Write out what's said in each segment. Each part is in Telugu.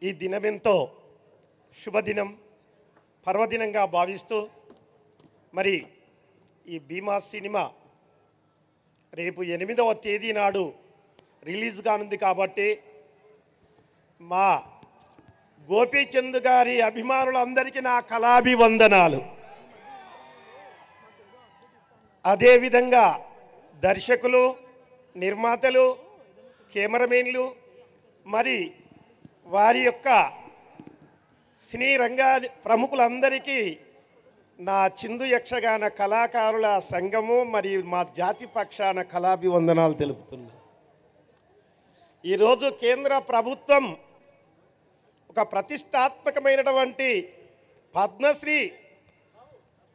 ఈ దినమెంతో శుభదినం పర్వదినంగా భావిస్తూ మరి ఈ భీమా సినిమా రేపు 8వ తేదీ నాడు రిలీజ్ కానుంది కాబట్టి మా గోపీచంద్ గారి అభిమానులందరికీ నా కళాభివందనాలు. అదేవిధంగా దర్శకులు, నిర్మాతలు, కెమెరామెన్లు మరి వారి యొక్క సినీ రంగా ప్రముఖులందరికీ నా చిందు యక్షగాన కళాకారుల సంఘము మరియు మా జాతి పక్షాన కళాభివందనాలు తెలుపుతున్నా. ఈరోజు కేంద్ర ప్రభుత్వం ఒక ప్రతిష్టాత్మకమైనటువంటి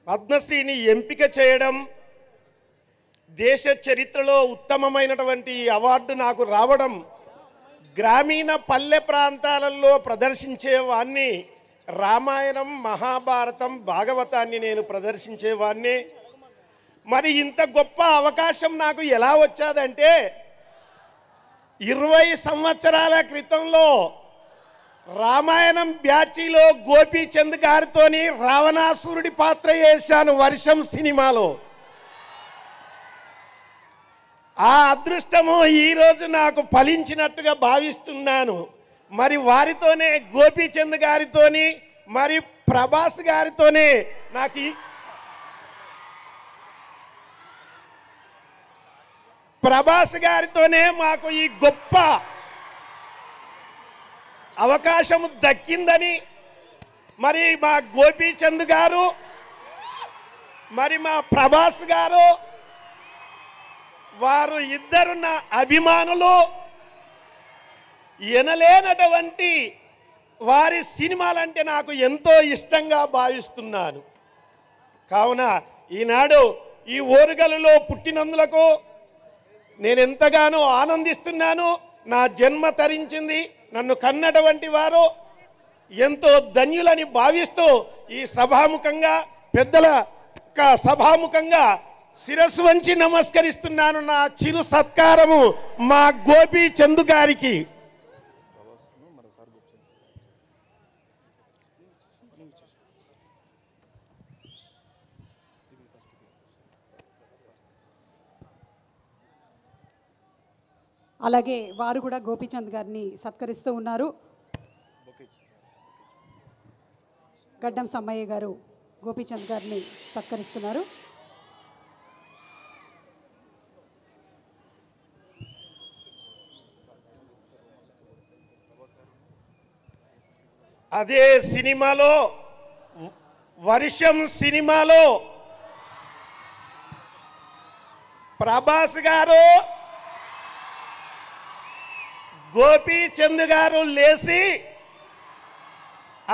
పద్మశ్రీని ఎంపిక చేయడం, దేశ చరిత్రలో ఉత్తమమైనటువంటి అవార్డు నాకు రావడం, గ్రామీణ పల్లె ప్రాంతాలలో ప్రదర్శించేవాన్ని రామాయణం, మహాభారతం, భాగవతాన్ని నేను ప్రదర్శించేవాన్ని. మరి ఇంత గొప్ప అవకాశం నాకు ఎలా వచ్చాదంటే 20 సంవత్సరాల క్రితంలో రామాయణం బ్యాచీలో గోపీచంద్ గారితోని రావణాసురుడి పాత్ర చేశాను వర్షం సినిమాలో. ఆ అదృష్టము ఈరోజు నాకు ఫలించినట్టుగా భావిస్తున్నాను. మరి వారితోనే గోపీచంద్ గారితోని మరి ప్రభాస్ గారితోనే నాకు ప్రభాస్ గారితోనే మాకు ఈ గొప్ప అవకాశం దక్కిందని మరి మా గోపీచంద్ గారు మరి మా ప్రభాస్ గారు వారు ఇద్దరు నా అభిమానులు. ఎనలేనటువంటి వారి సినిమాలంటే నాకు ఎంతో ఇష్టంగా భావిస్తున్నాను. కావున ఈనాడు ఈ ఓరుగలులో పుట్టినందులకు నేను ఎంతగానో ఆనందిస్తున్నాను. నా జన్మ తరించింది, నన్ను కన్నటువంటి వారు ఎంతో ధన్యులని భావిస్తూ ఈ సభాముఖంగా పెద్దల సభాముఖంగా శిరస్సు వంచి నమస్కరిస్తున్నాను. నా చిరు సత్కారము మా గోపీచంద్ గారికి. అలాగే వారు కూడా గోపీచంద్ గారిని సత్కరిస్తూ ఉన్నారు. గడ్డం సమ్మయ్య గారు గోపీచంద్ గారిని సత్కరిస్తున్నారు. అదే సినిమాలో వర్షం సినిమాలో ప్రభాస్ గారు గోపీచంద్ గారు లేచి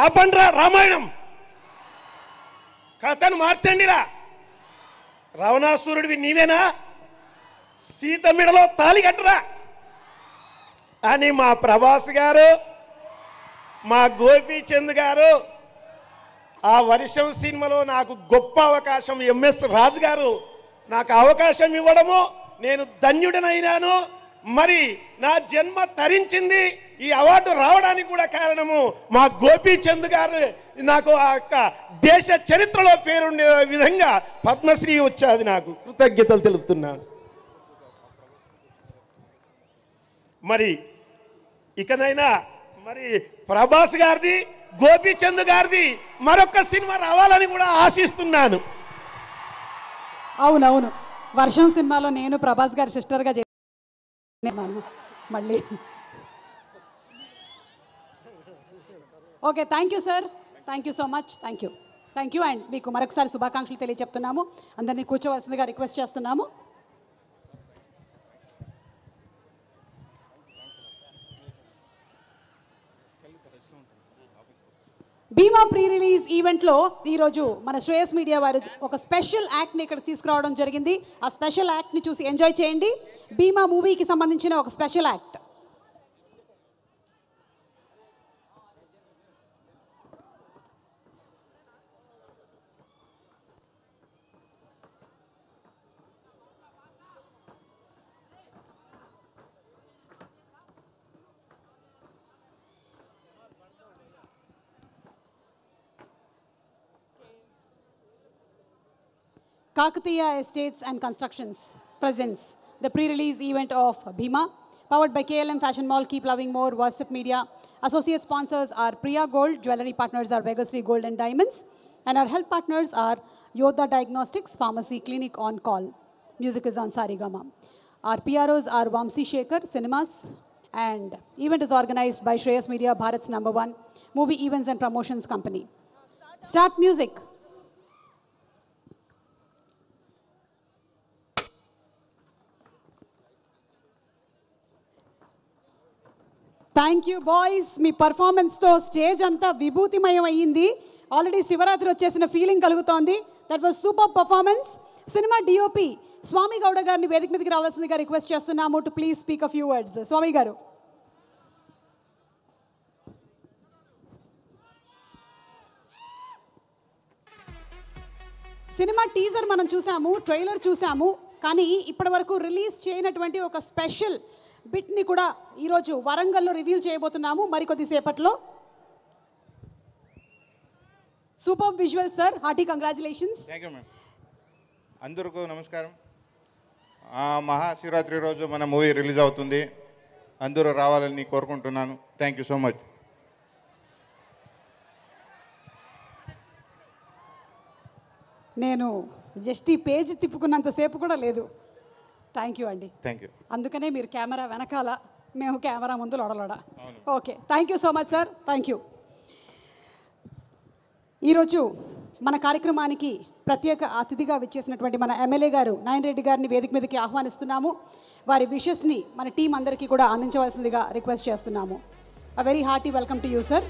ఆపండ్రా రామాయణం కథను మార్చండిరా, రావణాసురుడివి నీవేనా, సీత మెడలో తాళి కట్టురా అని మా ప్రభాస్ గారు మా గోపీచంద్ గారు ఆ వర్షం సినిమాలో నాకు గొప్ప అవకాశం ఎంఎస్ రాజు గారు నాకు అవకాశం ఇవ్వడము నేను ధన్యుడనైనాను. మరి నా జన్మ తరించింది. ఈ అవార్డు రావడానికి కూడా కారణము మా గోపీచంద్ గారు నాకు ఆ యొక్క దేశ చరిత్రలో పేరుండే విధంగా పద్మశ్రీ వచ్చేది. నాకు కృతజ్ఞతలు తెలుపుతున్నాను. మరి ఇకనైనా మరి ప్రభాస్ గారిది, గోపీచంద్ గారిది మరొక సినిమా రావాలని కూడా ఆశిస్తున్నాను. అవునవును, వర్షం సినిమాలో నేను ప్రభాస్ గారి సిస్టర్గా చేస్తున్నాను. మళ్ళీ okay, thank you sir, thank you so much, thank you and మీకు మరొకసారి శుభాకాంక్షలు తెలియజెప్తున్నాము. అందరినీ కూర్చోవలసిందిగా రిక్వెస్ట్ చేస్తున్నాము. భీమా ప్రీ రిలీజ్ ఈవెంట్లో ఈరోజు మన శ్రేయస్ మీడియా వారు ఒక స్పెషల్ యాక్ట్ని ఇక్కడ తీసుకురావడం జరిగింది. ఆ స్పెషల్ యాక్ట్ని చూసి ఎంజాయ్ చేయండి. భీమా మూవీకి సంబంధించిన ఒక special act. Kakatiya Estates and Constructions presents the pre-release event of Bhima, powered by KLM Fashion Mall, Keep Loving More, WhatsApp Media. Associate sponsors are Priya Gold, jewelry partners are Vegasri Gold and Diamonds, and our health partners are Yoda Diagnostics, Pharmacy Clinic on Call. Music is on Sarigama. Our PROs are Vamsi Shekhar, Cinemas, and event is organized by Shreyas Media, Bharat's #1 movie events and promotions company. Start music. Thank you boys. మీ పర్ఫార్మెన్స్తో స్టేజ్ అంతా విభూతిమయం అయ్యింది. ఆల్రెడీ శివరాత్రి వచ్చేసిన ఫీలింగ్ కలుగుతోంది. That was super performance. Cinema DOP Swamy Gowda గారిని వేదిక మీదకి రావాల్సిందిగా రిక్వెస్ట్ చేస్తున్నాము to please speak a few words. Swamy గారు. సినిమా టీజర్ మనం చూసాము, ట్రైలర్ చూసాము, కానీ ఇప్పటి వరకు రిలీజ్ చేయనటువంటి ఒక స్పెషల్ బిట్ని కూడా ఈరోజు వరంగల్లో రివీల్ చేయబోతున్నాము మరికొద్దిసేపట్లో. Super visual sir, hearty congratulations. Thank you ma'am. అందరికీ నమస్కారం. మహాశివరాత్రి రోజు మన మూవీ రిలీజ్ అవుతుంది. అందరూ రావాలని కోరుకుంటున్నాను. Thank you so much. నేను జస్ట్ ఈ పేజ్ తిప్పుకున్నంతసేపు కూడా లేదు. థ్యాంక్ యూ అండి. Thank you. అందుకనే మీరు కెమెరా వెనకాల, మేము కెమెరా ముందు లొడలొడ. Okay, thank you so much sir. Thank you. ఈరోజు మన కార్యక్రమానికి ప్రత్యేక అతిథిగా విచ్చేసినటువంటి మన ఎమ్మెల్యే గారు నాయన రెడ్డి గారిని వేదిక మీదకి ఆహ్వానిస్తున్నాము. వారి విషెస్ని మన టీం అందరికీ కూడా అందించవలసిందిగా రిక్వెస్ట్ చేస్తున్నాము. A very hearty welcome to you sir.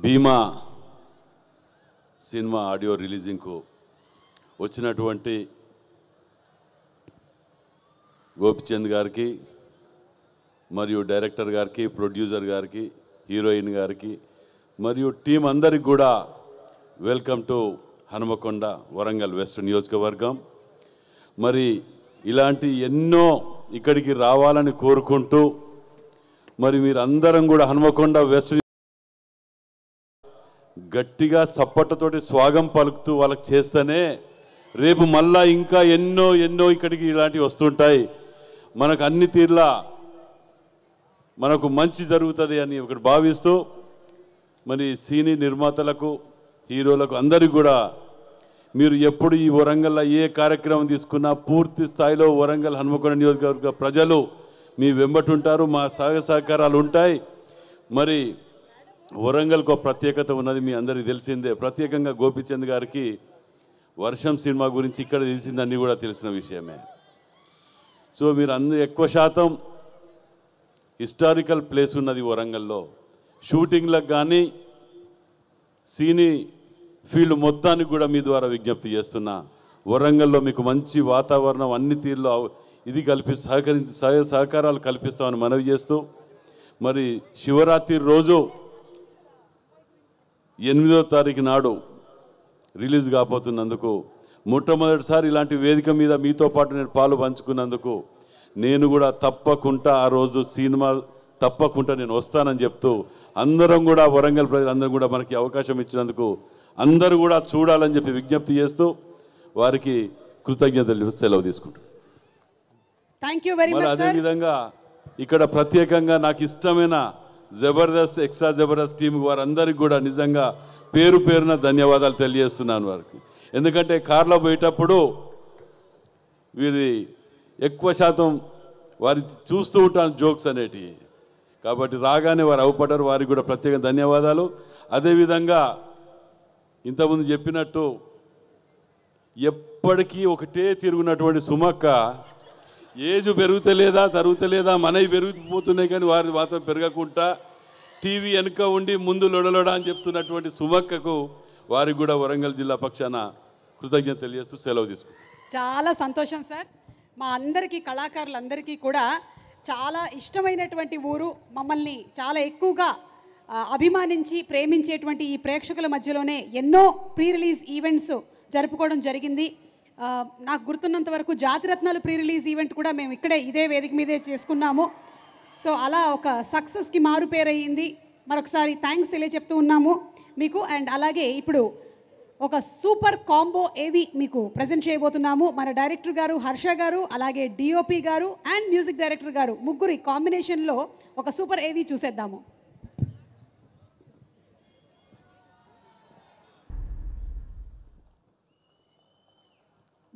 Bhimaa cinema audio రిలీజింగ్కు వచ్చినటువంటి గోపిచంద్ గారికి మరియు డైరెక్టర్ గారికి, ప్రొడ్యూసర్ గారికి, హీరోయిన్ గారికి మరియు టీం అందరికి కూడా welcome to Hanumakonda Warangal west నియోజకవర్గం. మరి ఇలాంటి ఎన్నో ఇక్కడికి రావాలని కోరుకుంటూ మరి మీరు అందరం కూడా హనుమకొండ వెస్ట్ గట్టిగా చప్పట్లతోటి స్వాగతం పలుకుతూ వాళ్ళకి చేస్తేనే రేపు మళ్ళా ఇంకా ఎన్నో ఎన్నో ఇక్కడికి ఇలాంటివి వస్తుంటాయి. మనకు అన్ని తీర్లా మనకు మంచి జరుగుతుంది అని ఒకటి భావిస్తూ మరి సినీ నిర్మాతలకు, హీరోలకు అందరికీ కూడా మీరు ఎప్పుడు ఈ వరంగల్లో ఏ కార్యక్రమం తీసుకున్నా పూర్తి స్థాయిలో వరంగల్ హనుమకొండ నియోజకవర్గ ప్రజలు మీ వెంబటుంటారు. మా సహకారాలు ఉంటాయి. మరి వరంగల్కు ఒక ప్రత్యేకత ఉన్నది, మీ అందరికీ తెలిసిందే. ప్రత్యేకంగా గోపిచంద్ గారికి వర్షం సినిమా గురించి ఇక్కడ తెలిసిందన్నీ కూడా తెలిసిన విషయమే. సో మీరు ఎక్కువ శాతం హిస్టారికల్ ప్లేస్ ఉన్నది వరంగల్లో. షూటింగ్లకు కానీ సినీ ఫీల్డ్ మొత్తానికి కూడా మీ ద్వారా విజ్ఞప్తి చేస్తున్నా. వరంగల్లో మీకు మంచి వాతావరణం అన్ని తీరులో ఇది సహకారాలు కల్పిస్తామని మనవి చేస్తూ మరి శివరాత్రి రోజు 8వ తారీఖు నాడు రిలీజ్ కాబోతున్నందుకు, మొట్టమొదటిసారి ఇలాంటి వేదిక మీద మీతో పాటు నేను పాలు పంచుకున్నందుకు నేను కూడా తప్పకుండా ఆ రోజు సినిమా తప్పకుండా నేను వస్తానని చెప్తూ అందరం కూడా వరంగల్ ప్రజలందరూ కూడా మనకి అవకాశం ఇచ్చినందుకు అందరూ కూడా చూడాలని చెప్పి విజ్ఞప్తి చేస్తూ వారికి కృతజ్ఞతలు సెలవు తీసుకుంటాను. Thank you very much. అదేవిధంగా ఇక్కడ ప్రత్యేకంగా నాకు ఇష్టమైన జబర్దస్త్, ఎక్స్ట్రా జబర్దస్త్ టీం వారందరికీ కూడా నిజంగా పేరు పేరున ధన్యవాదాలు తెలియజేస్తున్నాను వారికి. ఎందుకంటే కార్లో పోయేటప్పుడు వీరి ఎక్కువ శాతం వారి చూస్తూ ఉంటాను జోక్స్ అనేటివి, కాబట్టి రాగానే వారు అవపడ్డారు. వారికి కూడా ప్రత్యేక ధన్యవాదాలు. అదేవిధంగా ఇంతకుముందు చెప్పినట్టు ఎప్పటికీ ఒకటే తిరుగునటువంటి సుమక్క ఏజ్ పెరుగుతలేదా తరుగుతలేదా, మనవి పెరిగిపోతున్నాయి కానీ వారి మాత్రం పెరగకుండా టీవీ వెనుక ఉండి ముందు లొడలొడ అని చెప్తున్నటువంటి సుమక్కకు వారికి కూడా వరంగల్ జిల్లా పక్షాన కృతజ్ఞత తెలియజేస్తూ సెలవు తీసుకుంటాం. చాలా సంతోషం సార్. మా అందరికీ, కళాకారులందరికీ కూడా చాలా ఇష్టమైనటువంటి ఊరు, మమ్మల్ని చాలా ఎక్కువగా అభిమానించి ప్రేమించేటువంటి ఈ ప్రేక్షకుల మధ్యలోనే ఎన్నో ప్రీ రిలీజ్ ఈవెంట్స్ జరుపుకోవడం జరిగింది. నాకు గుర్తున్నంత వరకు జాతిరత్నాలు ప్రీ రిలీజ్ ఈవెంట్ కూడా మేము ఇక్కడే ఇదే వేదిక మీదే చేసుకున్నాము. సో అలా ఒక సక్సెస్కి మారు పేరయ్యింది. మరొకసారి థ్యాంక్స్ తెలియచెప్తూ ఉన్నాము మీకు. అండ్ అలాగే ఇప్పుడు ఒక సూపర్ కాంబో ఏవి మీకు ప్రజెంట్ చేయబోతున్నాము. మన డైరెక్టర్ గారు హర్ష గారు, అలాగే డిఓపి గారు అండ్ మ్యూజిక్ డైరెక్టర్ గారు ముగ్గురి కాంబినేషన్లో ఒక సూపర్ ఏవి చూసేద్దాము.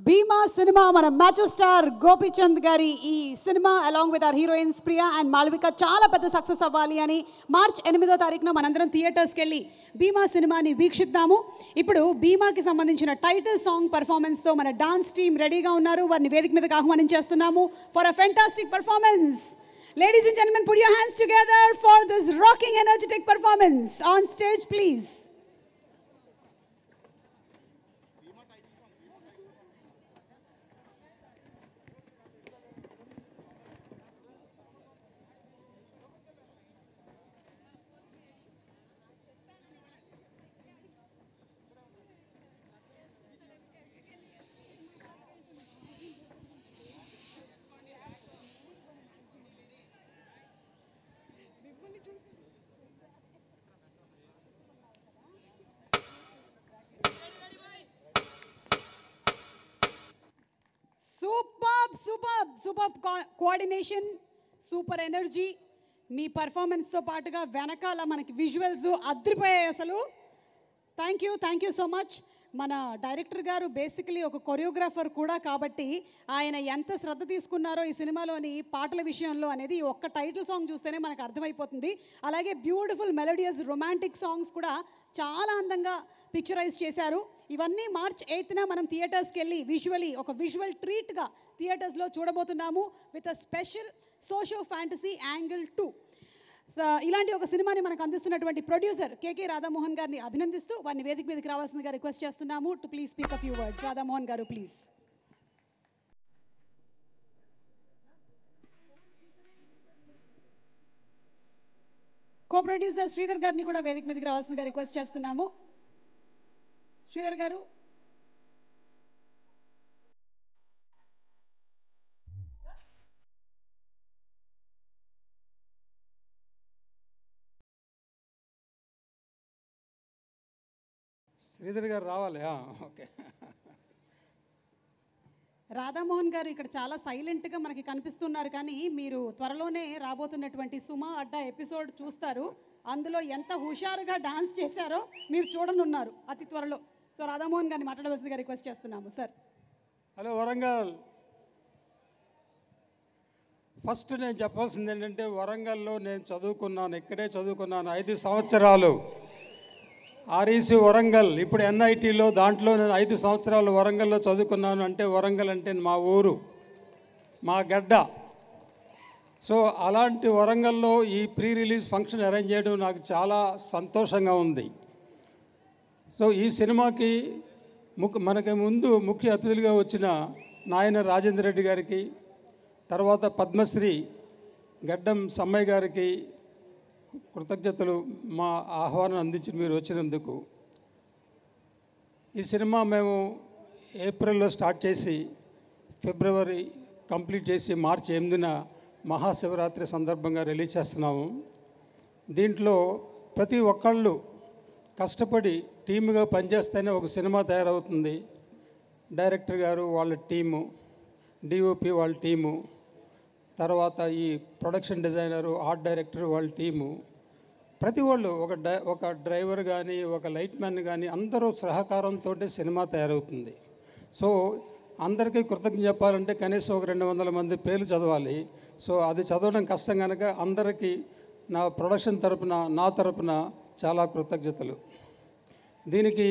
భీమా సినిమా మన మ్యాచ్ స్టార్ గోపీచంద్ గారి ఈ cinema along with our heroines Priya and Malavika చాలా పెద్ద సక్సెస్ అవ్వాలి అని మార్చ్ 8వ తారీఖున మనందరం థియేటర్స్కి వెళ్ళి భీమా సినిమాని వీక్షిద్దాము. ఇప్పుడు భీమాకి సంబంధించిన టైటిల్ సాంగ్ పర్ఫార్మెన్స్తో మన డాన్స్ టీమ్ రెడీగా ఉన్నారు. వారిని వేదిక మీదకి ఆహ్వానించేస్తున్నాము for a fantastic performance. Ladies and gentlemen, put your hands together for this rocking energetic performance. On stage, please. Super coordination, super energy. మీ పర్ఫార్మెన్స్తో పాటుగా వెనకాల మనకి విజువల్స్ అద్రిపోయాయి అసలు. Thank you so much. మన డైరెక్టర్ గారు బేసికలీ ఒక కొరియోగ్రాఫర్ కూడా కాబట్టి ఆయన ఎంత శ్రద్ధ తీసుకున్నారో ఈ సినిమాలోని పాటల విషయంలో అనేది ఒక్క టైటిల్ సాంగ్ చూస్తేనే మనకు అర్థమైపోతుంది. అలాగే బ్యూటిఫుల్ మెలోడియస్ రొమాంటిక్ సాంగ్స్ కూడా చాలా అందంగా పిక్చరైజ్ చేశారు. ఇవన్నీ మార్చ్ 8న మనం థియేటర్స్కి వెళ్ళి విజువలీ ఒక విజువల్ ట్రీట్గా థియేటర్స్లో చూడబోతున్నాము with a special socio fantasy angle 2. ఇలాంటి ఒక సినిమాని మనకు అందిస్తున్నటువంటి ప్రొడ్యూసర్ కేకే రాధామోహన్ గారిని అభినందిస్తూ వారిని వేదిక మీదకి రావాల్సిందిగా రిక్వెస్ట్ చేస్తున్నాము to please speak a few words. Radha Mohan గారు ప్లీజ్. కో ప్రొడ్యూసర్ శ్రీధర్ గారిని కూడా వేదిక మీదకి రావాల్సిందిగా రిక్వెస్ట్ చేస్తున్నాము. శ్రీధర్ గారు. శ్రీధర్ గారు రావాలి. ఓకే. రాధామోహన్ గారు ఇక్కడ చాలా సైలెంట్గా మనకి కనిపిస్తున్నారు, కానీ మీరు త్వరలోనే రాబోతున్నటువంటి సుమా అడ్డా ఎపిసోడ్ చూస్తారు. అందులో ఎంత హుషారుగా డాన్స్ చేశారో మీరు చూడనున్నారు అతి త్వరలో. సో రాధామోహన్ గారిని మాట్లాడవలసిందిగా రిక్వెస్ట్ చేస్తున్నాము సార్. హలో వరంగల్. ఫస్ట్ నేను చెప్పాల్సింది ఏంటంటే వరంగల్లో నేను చదువుకున్నాను, ఇక్కడే చదువుకున్నాను 5 సంవత్సరాలు. ఆర్ఈసి వరంగల్, ఇప్పుడు ఎన్ఐటీలో, దాంట్లో నేను 5 సంవత్సరాలు వరంగల్లో చదువుకున్నాను. అంటే వరంగల్ అంటే మా ఊరు, మా గడ్డ. సో అలాంటి వరంగల్లో ఈ ప్రీ రిలీజ్ ఫంక్షన్ అరేంజ్ చేయడం నాకు చాలా సంతోషంగా ఉంది. సో ఈ సినిమాకి మనకి ముందు ముఖ్య అతిథులుగా వచ్చిన నాయన రాజేంద్ర రెడ్డి గారికి, తర్వాత పద్మశ్రీ గడ్డం సమ్మయ్య గారికి కృతజ్ఞతలు. మా ఆహ్వానం అందించి మీరు వచ్చినందుకు. ఈ సినిమా మేము ఏప్రిల్లో స్టార్ట్ చేసి ఫిబ్రవరి కంప్లీట్ చేసి మార్చి 8న మహాశివరాత్రి సందర్భంగా రిలీజ్ చేస్తున్నాము. దీంట్లో ప్రతి ఒక్కళ్ళు కష్టపడి టీముగా పనిచేస్తేనే ఒక సినిమా తయారవుతుంది. డైరెక్టర్ గారు వాళ్ళ టీము, డిఓపి వాళ్ళ టీము, తర్వాత ఈ ప్రొడక్షన్ డిజైనరు, ఆర్ట్ డైరెక్టర్ వాళ్ళ టీము, ప్రతి వాళ్ళు ఒక డ్రైవర్ కానీ ఒక లైట్ మ్యాన్ కానీ అందరూ సహకారంతో సినిమా తయారవుతుంది. సో అందరికీ కృతజ్ఞత చెప్పాలంటే కనీసం ఒక 200 మంది పేర్లు చదవాలి. సో అది చదవడం కష్టం కనుక అందరికీ నా ప్రొడక్షన్ తరపున, నా తరపున చాలా కృతజ్ఞతలు. దీనికి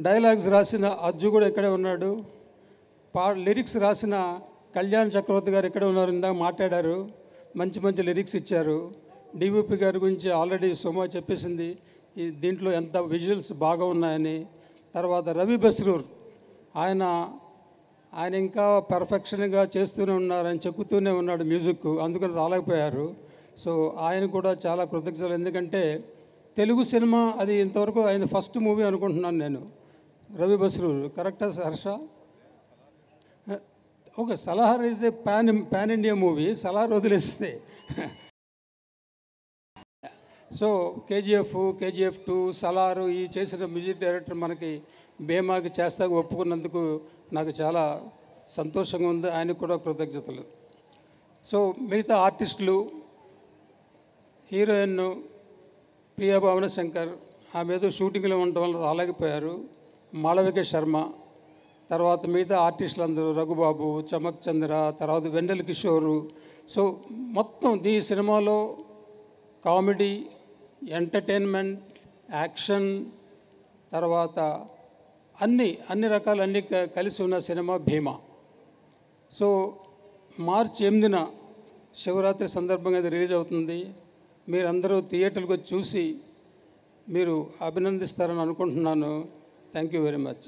డైలాగ్స్ రాసిన అజ్జు కూడా ఇక్కడే ఉన్నాడు. లిరిక్స్ రాసిన కళ్యాణ్ చక్రవర్తి గారు ఇక్కడే ఉన్నారు, ఇందాక మాట్లాడారు, మంచి మంచి లిరిక్స్ ఇచ్చారు. డివిపి గారి గురించి ఆల్రెడీ సుమా చెప్పేసింది, ఈ దీంట్లో ఎంత విజువల్స్ బాగా ఉన్నాయని. తర్వాత రవి బస్రూర్ ఆయన ఇంకా పర్ఫెక్షన్గా చేస్తూనే ఉన్నారని చెక్కుతూనే ఉన్నాడు మ్యూజిక్, అందుకని రాలేకపోయారు. సో ఆయన కూడా చాలా కృతజ్ఞతలు. ఎందుకంటే తెలుగు సినిమా అది ఇంతవరకు ఆయన ఫస్ట్ మూవీ అనుకుంటున్నాను నేను. రవి బస్రూర్ కరెక్టా Harsha? Okay, Salaar is a pan India movie. Salaar వదిలేస్తే సో కేజీఎఫ్ 2, సలారు ఈ చేసిన మ్యూజిక్ డైరెక్టర్ మనకి భీమాకి చేస్తాకు ఒప్పుకున్నందుకు నాకు చాలా సంతోషంగా ఉంది. ఆయనకు కూడా కృతజ్ఞతలు. సో మిగతా ఆర్టిస్టులు, హీరోయిన్ ప్రియా భావన శంకర్, ఆమె ఏదో షూటింగ్లో ఉండడం వల్ల రాలేకపోయారు. మాళవిక శర్మ, తర్వాత మిగతా ఆర్టిస్టులు అందరూ రఘుబాబు, చమక్ చంద్ర, తర్వాత వెన్నెల కిషోరు. సో మొత్తం ఈ సినిమాలో కామెడీ, ఎంటర్టైన్మెంట్, యాక్షన్, తర్వాత అన్ని రకాలు అన్నీ కలిసి ఉన్న సినిమా భీమా. సో మార్చి 8న శివరాత్రి సందర్భంగా ఇది రిలీజ్ అవుతుంది. మీరందరూ థియేటర్కి వచ్చి చూసి మీరు అభినందిస్తారని అనుకుంటున్నాను. Thank you very much.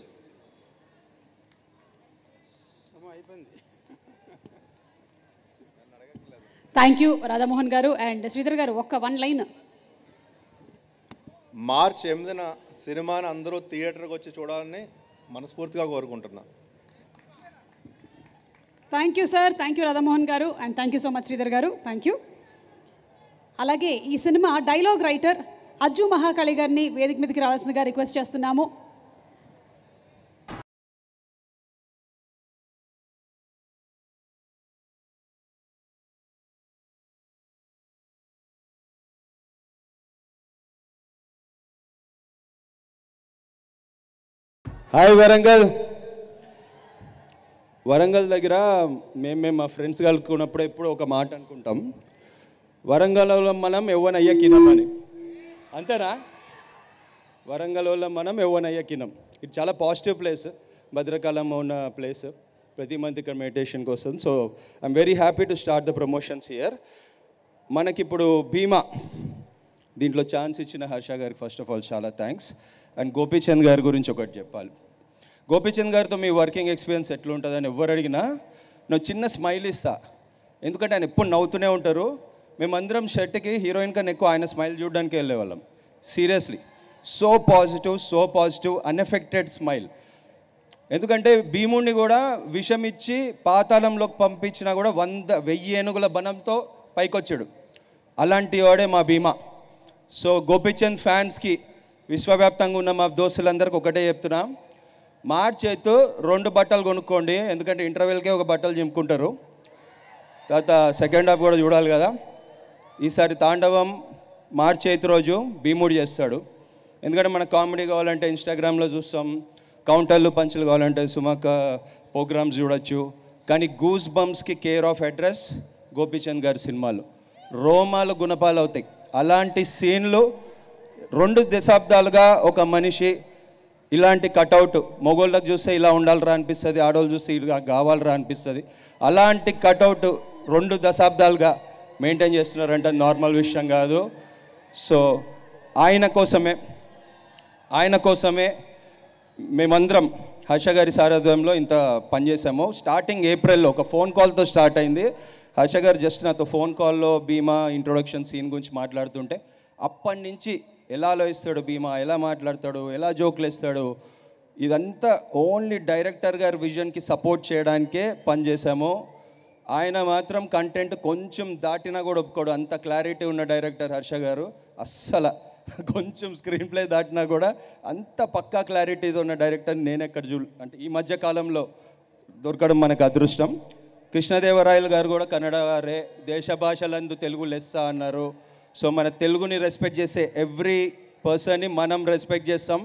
Thank you Radhamohan గారు. అండ్ శ్రీధర్ గారు ఒక్క 1 లైన్. మార్చి 8న సినిమాని అందరూ థియేటర్కి వచ్చి చూడాలని మనస్ఫూర్తిగా కోరుకుంటున్నా. Thank you sir. Thank you Radhamohan గారు. And thank you so much Sridhar గారు. Thank you. అలాగే ఈ cinema dialogue writer Ajju Mahakali గారిని వేదిక మీదకి రావాల్సిందిగా రిక్వెస్ట్ చేస్తున్నాము. హాయ్ వరంగల్. వరంగల్ దగ్గర మేము మా ఫ్రెండ్స్ కలుపుకున్నప్పుడు ఎప్పుడు ఒక మాట అనుకుంటాం, వరంగల్లో మనం ఎవ్వనయ్య కినం అని. అంతేనా? వరంగల్లో మనం ఎవ్వనయ్య కినం. ఇది చాలా పాజిటివ్ ప్లేస్, భద్రకాళం ఉన్న ప్లేస్. ప్రతి మంత్ ఇక్కడ మెడిటేషన్కి వస్తుంది. So I'm very happy to start the promotions here. మనకిప్పుడు భీమా దీంట్లో ఛాన్స్ ఇచ్చిన హర్ష గారికి ఫస్ట్ ఆఫ్ ఆల్ చాలా థ్యాంక్స్. అండ్ గోపీచంద్ గారి గురించి ఒకటి చెప్పాలి. గోపీచంద్ గారితో మీ వర్కింగ్ ఎక్స్పీరియన్స్ ఎట్లుంటుందని ఎవరు అడిగినా నేను చిన్న స్మైల్ ఇస్తా, ఎందుకంటే ఆయన ఎప్పుడు నవ్వుతూనే ఉంటారు. మేమందరం షర్ట్కి హీరోయిన్ కన్నా ఎక్కువ ఆయన స్మైల్ చూడడానికి వెళ్ళేవాళ్ళం. Seriously so positive unaffected smile. ఎందుకంటే భీముడిని కూడా విషం ఇచ్చి పాతాళంలోకి పంపించినా కూడా 1000 ఏనుగుల బలంతో పైకొచ్చాడు. అలాంటి వాడే మా భీమా. సో గోపీచంద్ ఫ్యాన్స్కి, విశ్వవ్యాప్తంగా ఉన్న మా దోస్తులందరికీ ఒకటే చెప్తున్నా, మార్చి 8 2 బట్టలు కొనుక్కోండి. ఎందుకంటే ఇంటర్వెల్కే ఒక బట్టలు చింపుకుంటారు, తర్వాత సెకండ్ హాఫ్ కూడా చూడాలి కదా. ఈసారి తాండవం మార్చి 8 రోజు భీముడు చేస్తాడు. ఎందుకంటే మనకు కామెడీ కావాలంటే ఇన్స్టాగ్రామ్లో చూస్తాం, కౌంటర్లు పంచులు కావాలంటే సుమక్క ప్రోగ్రామ్స్ చూడొచ్చు. కానీ గూస్ బంప్స్కి కేర్ ఆఫ్ అడ్రస్ గోపీచంద్ గారి సినిమాలు. రోమాలు గుణపాలు అవుతాయి. అలాంటి సీన్లు 2 దశాబ్దాలుగా ఒక మనిషి ఇలాంటి కటౌట్, మొగోళ్ళకి చూస్తే ఇలా ఉండాలిరా అనిపిస్తుంది, ఆడవాళ్ళు చూస్తే ఇలా కావాలరా అనిపిస్తుంది. అలాంటి కటౌట్ 2 దశాబ్దాలుగా మెయింటైన్ చేస్తున్నారంటే నార్మల్ విషయం కాదు. సో ఆయన కోసమే మేమందరం హర్ష గారి సారథ్యంలో ఇంత పనిచేసాము. స్టార్టింగ్ ఏప్రిల్లో ఒక ఫోన్ కాల్తో స్టార్ట్ అయింది. హర్ష గారు జస్ట్ నాతో ఫోన్ కాల్లో భీమా ఇంట్రొడక్షన్ సీన్ గురించి మాట్లాడుతుంటే అప్పటి నుంచి ఎలా ఆలోచిస్తాడు భీమా, ఎలా మాట్లాడతాడు, ఎలా జోకులు వేస్తాడు, ఇదంతా ఓన్లీ డైరెక్టర్ గారి విజన్కి సపోర్ట్ చేయడానికే పనిచేసాము. ఆయన మాత్రం కంటెంట్ కొంచెం దాటినా కూడా ఒప్పుకోడు. అంత క్లారిటీ ఉన్న డైరెక్టర్ హర్ష గారు. అస్సలు కొంచెం స్క్రీన్ ప్లే దాటినా కూడా అంత పక్కా క్లారిటీతో ఉన్న డైరెక్టర్ నేను ఎక్కడ అంటే ఈ మధ్య కాలంలో దొరకడం మనకు అదృష్టం. కృష్ణదేవరాయలు గారు కూడా కన్నడ వారే, దేశ భాషలందు తెలుగు లెస్స అన్నారు. సో మన తెలుగుని రెస్పెక్ట్ చేసే ఎవ్రీ పర్సన్ని మనం రెస్పెక్ట్ చేస్తాం.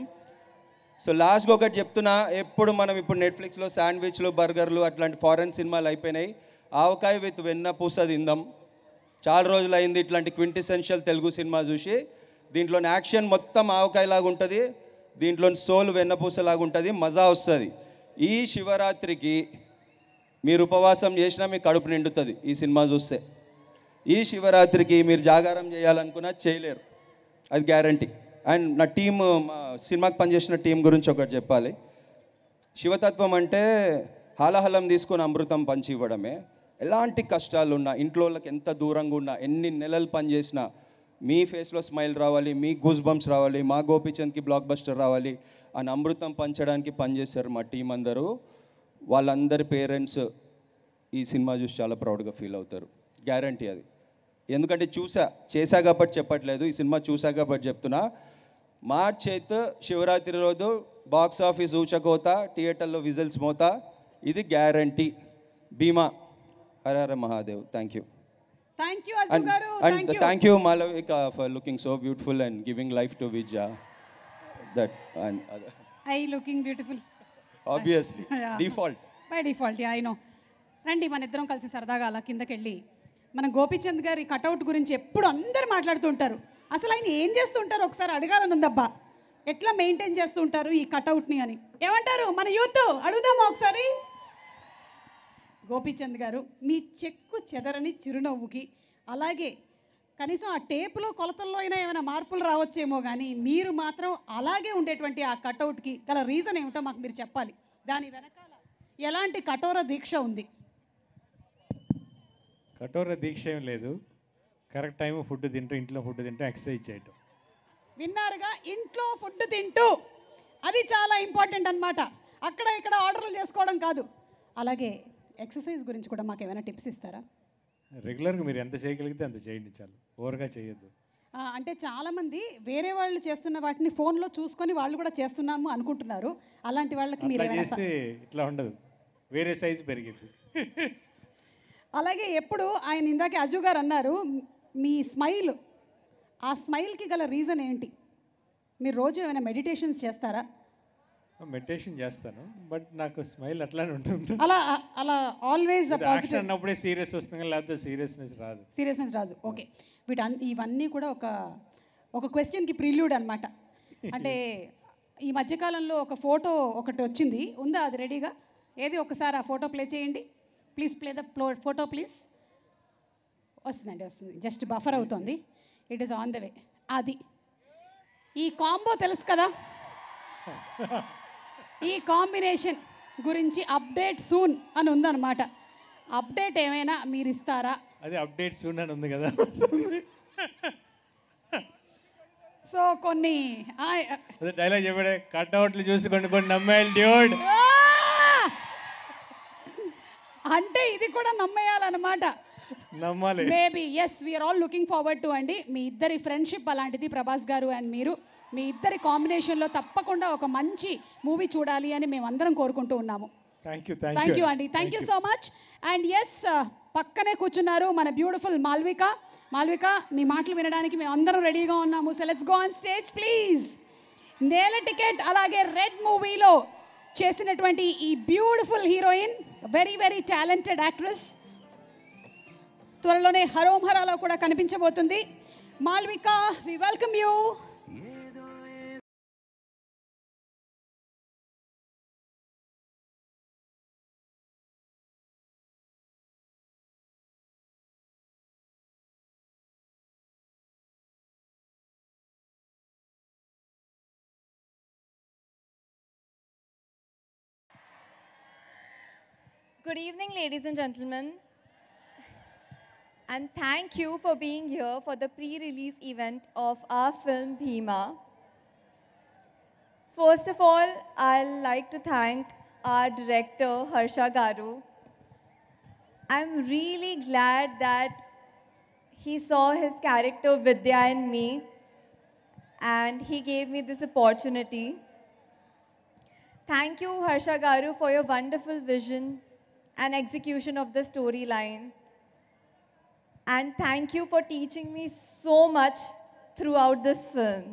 సో లాస్ట్గా ఒకటి చెప్తున్నా, ఎప్పుడు మనం ఇప్పుడు నెట్ఫ్లిక్స్లో శాండ్విచ్లు, బర్గర్లు అట్లాంటి ఫారెన్ సినిమాలు అయిపోయినాయి. ఆవకాయ విత్ వెన్న పూస తిందాం. చాలా రోజులు అయింది ఇట్లాంటి క్వింటిసెన్షియల్ తెలుగు సినిమా చూసి. దీంట్లోని యాక్షన్ మొత్తం ఆవకాయలాగా ఉంటుంది, దీంట్లోని సోల్ వెన్నపూసలాగా ఉంటుంది, మజా వస్తుంది. ఈ శివరాత్రికి మీరు ఉపవాసం చేసినా మీ కడుపు నిండుతుంది ఈ సినిమా చూస్తే. ఈ శివరాత్రికి మీరు జాగారం చేయాలనుకున్నా చేయలేరు, అది గ్యారంటీ. అండ్ నా టీము, మా సినిమాకి పనిచేసిన టీం గురించి ఒకటి చెప్పాలి. శివతత్వం అంటే హాలహలం తీసుకొని అమృతం పంచి ఇవ్వడమే. ఎలాంటి కష్టాలు ఉన్నా, ఇంట్లో వాళ్ళకి ఎంత దూరంగా ఉన్నా, ఎన్ని నెలలు పనిచేసినా మీ ఫేస్లో స్మైల్ రావాలి, మీ గూస్ బంప్స్ రావాలి, మా గోపీచంద్కి బ్లాక్ బస్టర్ రావాలి అని అమృతం పంచడానికి పనిచేశారు మా టీం అందరూ. వాళ్ళందరి పేరెంట్స్ ఈ సినిమా చూసి చాలా ప్రౌడ్గా ఫీల్ అవుతారు, గ్యారంటీ అది. ఎందుకంటే చేశా కాబట్టి చెప్పట్లేదు, ఈ సినిమా చూసా కాబట్టి చెప్తున్నా. మార్చ్ 8 శివరాత్రి రోజు బాక్స్ ఆఫీస్ ఊచకోత, థియేటర్లో విజిల్స్ మోత, ఇది guarantee. Bhimaa. Hara Hara Mahadev. Thank you. Thank you Ajju గారు. And thank you Malavika for looking so beautiful and giving life to Vijaya. That and I looking beautiful obviously Yeah. default. By default, I know. రండి మన ఇద్దరం కలిసి సరదాగా అలా కిందకెళ్ళి మన గోపీచంద్ గారి కటౌట్ గురించి ఎప్పుడు అందరు మాట్లాడుతుంటారు. అసలు ఆయన ఏం చేస్తుంటారు ఒకసారి అడగాలని ఉందబ్బా. ఎట్లా మెయింటైన్ చేస్తుంటారు ఈ కటౌట్ని అని ఏమంటారు మన యూత్? అడుగుదామా ఒకసారి? గోపీచంద్ గారు, మీ చెక్కు చెదరని చిరునవ్వుకి, అలాగే కనీసం ఆ టేపులో కొలతల్లో అయినా ఏమైనా మార్పులు రావచ్చేమో కానీ మీరు మాత్రం అలాగే ఉండేటువంటి ఆ కటౌట్కి గల రీజన్ ఏమిటో మాకు మీరు చెప్పాలి. దాని వెనకాల ఎలాంటి కఠోర దీక్ష ఉంది? కఠోర దీక్ష ఏం లేదు, కరెక్ట్ టైం ఫుడ్ తింటూ, ఇంట్లో ఫుడ్ తింటూ, ఎక్సర్సైజ్ చేయటం. విన్నారుగా, ఇంట్లో ఫుడ్ తింటూ, అది చాలా ఇంపార్టెంట్ అన్నమాట. అక్కడ ఇక్కడ ఆర్డర్లు చేసుకోవడం కాదు. అలాగే ఎక్సర్సైజ్ గురించి కూడా మాకు ఏమైనా టిప్స్ ఇస్తారా? రెగ్యులర్గా మీరు ఎంత చేయగలిగితే అంత చేయండి, చాలు, ఓవర్గా చేయొద్దు. అంటే చాలామంది వేరే వాళ్ళు చేస్తున్న వాటిని ఫోన్లో చూసుకొని వాళ్ళు కూడా చేస్తున్నాము అనుకుంటున్నారు. అలాంటి వాళ్ళకి మీరు అట్లా చేస్తే ఇట్లా ఉండదు, వేరే సైజు పెరిగింది. అలాగే ఎప్పుడు ఆయన ఇందాకే అజు గారు అన్నారు మీ స్మైల్, ఆ స్మైల్కి గల రీజన్ ఏంటి? మీరు రోజు ఏమైనా మెడిటేషన్స్ చేస్తారా? మెడిటేషన్ చేస్తాను, బట్ నాకు స్మైల్ అట్లానే ఉంటుంది. అలా అలా ఆల్వేస్ యాక్షన్ అన్నప్పుడే సీరియస్ వస్తుంది, లేకపోతే సీరియస్నెస్ రాదు. ఓకే, ఇవన్నీ కూడా ఒక క్వశ్చన్కి ప్రిల్యూడ్ అనమాట. అంటే ఈ మధ్యకాలంలో ఒక ఫోటో ఒకటి వచ్చింది, ఉందా అది రెడీగా? ఏది ఒకసారి ఆ ఫోటో ప్లే చేయండి please. Play the photo please. వస్తుంది, జస్ట్ బఫర్ అవుతుంది. It is on the way. అది ఈ కాంబో తెలుసు కదా, ఈ కాంబినేషన్ గురించి అప్డేట్ సూన్ అని ఉందన్నమాట. అప్డేట్ ఏమైనా మీరు ఇస్తారా? అదే అప్డేట్ సూన్ అని ఉంది కదా. సో కొన్ని అదే డైలాగ్ చెప్పాడే, కట్అవుట్లు చూసి కొన్ని నమ్మేయాలి డ్యూడ్. అంటే ఇది కూడా నమ్మేయాలన్నమాట. నమ్మాలి. Maybe yes, we are all looking forward to అండి. మీ ఇద్దరి ఫ్రెండ్షిప్ అలాంటిది, ప్రభాస్ గారు అండ్ మీరు, మీ ఇద్దరి కాంబినేషన్లో తప్పకుండా ఒక మంచి మూవీ చూడాలి అని మేమందరం కోరుకుంటూ ఉన్నాము. థ్యాంక్ యూ అండి, thank you so much. And yes, పక్కనే కూర్చున్నారు మన బ్యూటిఫుల్ మాల్విక. మీ మాటలు వినడానికి మేము అందరం రెడీగా ఉన్నాము. So let's go on stage please. Nela ticket అలాగే రెడ్ మూవీలో చేసినటువంటి ఈ beautiful heroine, very very talented actress, త్వరలోనే హరోం హరాలో కూడా కనిపించబోతుంది. Malvika, we welcome you. Good evening, ladies and gentlemen. And thank you for being here for the pre-release event of our film Bhima. First of all, I'd like to thank our director Harsha Garu. I'm really glad that he saw his character Vidya in me and he gave me this opportunity. Thank you Harsha Garu for your wonderful vision and execution of the storyline. And thank you for teaching me so much throughout this film.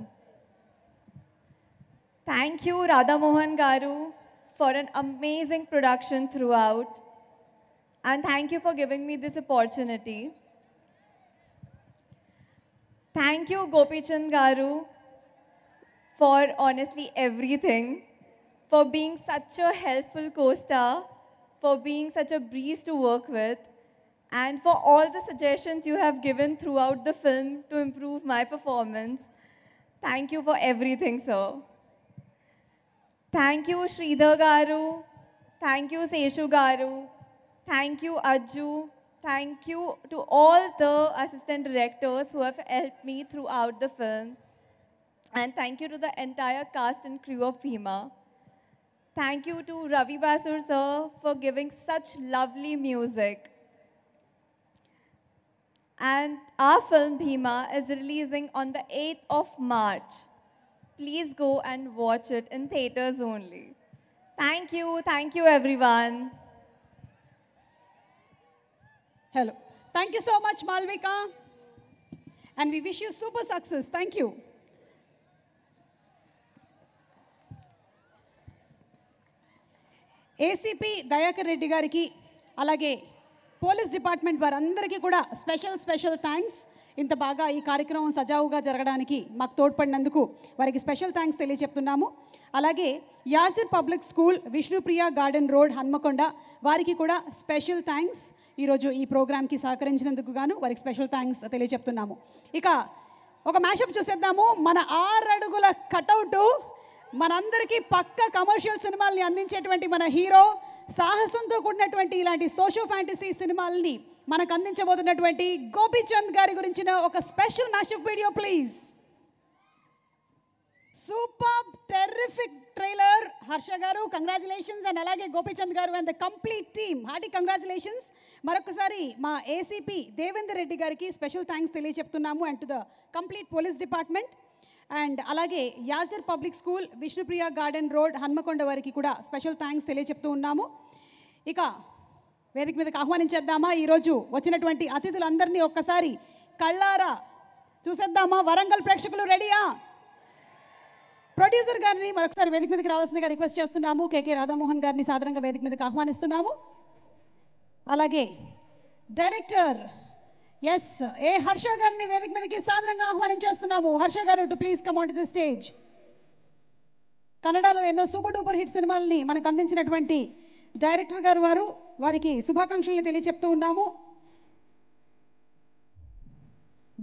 Thank you Radha Mohan Garu for an amazing production throughout. And thank you for giving me this opportunity. Thank you Gopichand Garu for honestly everything, for being such a helpful co-star, for being such a breeze to work with, and for all the suggestions you have given throughout the film to improve my performance. Thank you for everything, sir. Thank you Sridhar Garu, thank you Seshu Garu, thank you Ajju, thank you to all the assistant directors who have helped me throughout the film, and thank you to the entire cast and crew of Bhima. Thank you to Ravi Basur sir for giving such lovely music. And our film Bhima is releasing on the 8th of March. Please go and watch it in theaters only. Thank you everyone. Hello. Thank you so much, Malvika. And we wish you super success. Thank you. ACP Dayakar Reddy గారికి అలాగే పోలీస్ డిపార్ట్మెంట్ వారందరికీ కూడా స్పెషల్ థ్యాంక్స్. ఇంత బాగా ఈ కార్యక్రమం సజావుగా జరగడానికి మాకు తోడ్పడినందుకు వారికి స్పెషల్ థ్యాంక్స్ తెలియజెప్తున్నాము. అలాగే Yazir public school Vishnupriya garden road Hanamkonda వారికి కూడా స్పెషల్ థ్యాంక్స్. ఈరోజు ఈ ప్రోగ్రామ్కి సహకరించినందుకు గాను వారికి స్పెషల్ థ్యాంక్స్ తెలియజెప్తున్నాము. ఇక ఒక మ్యాషప్ చూసేద్దాము. మన 6 అడుగుల కటౌటు మనందరికీ పక్క కమర్షియల్ సినిమాల్ని అందించేటువంటి మన హీరో, సాహసంతో కూడినటువంటి ఇలాంటి సోషో ఫ్యాంటసీ సినిమాలని మనకు అందించబోతున్నటువంటి గోపీచంద్ గారి గురించిన ఒక special mashup video please. Super terrific trailer. Harsha గారు కంగ్రాచులేషన్స్, అండ్ అలాగే గోపీచంద్ గారు and the complete team hearty congratulations. మరొకసారి మా ఏసీపీ దేవేందర్ రెడ్డి గారికి స్పెషల్ థ్యాంక్స్ తెలియజెప్తున్నాము and to the complete police department. And అలాగే యాజర్ public school Vishnupriya garden road Hanamkonda వారికి కూడా స్పెషల్ థ్యాంక్స్ తెలియజెప్తూ ఉన్నాము. ఇక వేదిక మీదకి ఆహ్వానించేద్దామా? ఈరోజు వచ్చినటువంటి అతిథులందరినీ ఒక్కసారి కళ్ళారా చూసేద్దామా? వరంగల్ ప్రేక్షకులు రెడీయా? ప్రొడ్యూసర్ గారిని మరొకసారి వేదిక మీదకి రావాల్సిందిగా రిక్వెస్ట్ చేస్తున్నాము. కేకే రాధామోహన్ గారిని సాధారణంగా వేదిక మీదకి ఆహ్వానిస్తున్నాము. అలాగే డైరెక్టర్ ఏ హర్ష గారిని వేదిక మీదకి సాధారణంగా ఆహ్వానించేస్తున్నాము. హర్ష గారు to please come on to the stage. కన్నడలో ఎన్నో సూపర్ డూపర్ హిట్ సినిమాలని మనకు అందించినటువంటి డైరెక్టర్ గారు వారికి శుభాకాంక్షలు తెలియజెప్తూ ఉన్నాము.